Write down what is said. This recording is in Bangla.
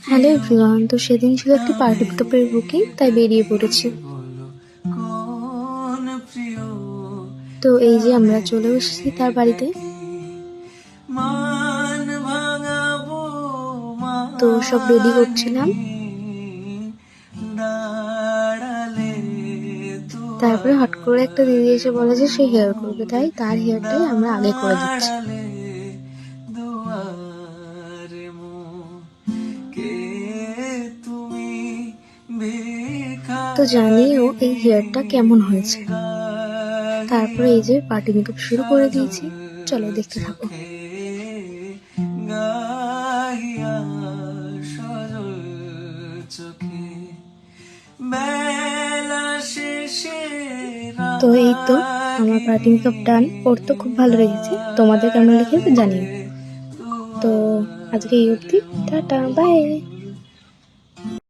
হ্যালো এভরিওয়ান, তো সেদিন ছিল একটি পার্টি পিকআপের বুকিং, তাই বেরিয়ে পড়েছি। তো এই যে আমরা চলে এসেছি তার বাড়িতে। তো সব রেডি করছিলাম, তারপরে হট করে একটা দিদি এসে বলে যে সে হেয়ার করবে, তাই তার হেয়ারটাই আমরা আগে করে দিচ্ছি। তো জানিও এই হেয়ারটা কেমন হয়েছে। তারপরে এই যে পার্টি মেকআপ শুরু করে দিয়েছি, চলো দেখতে থাকো। তো এই তো আমার পার্টি মেকআপ ডান। ওর তো খুব ভালো লেগেছে, তোমাদের কেমন লেগেছে জানিও। তো আজকে এই অবধি, টাটা, বাই।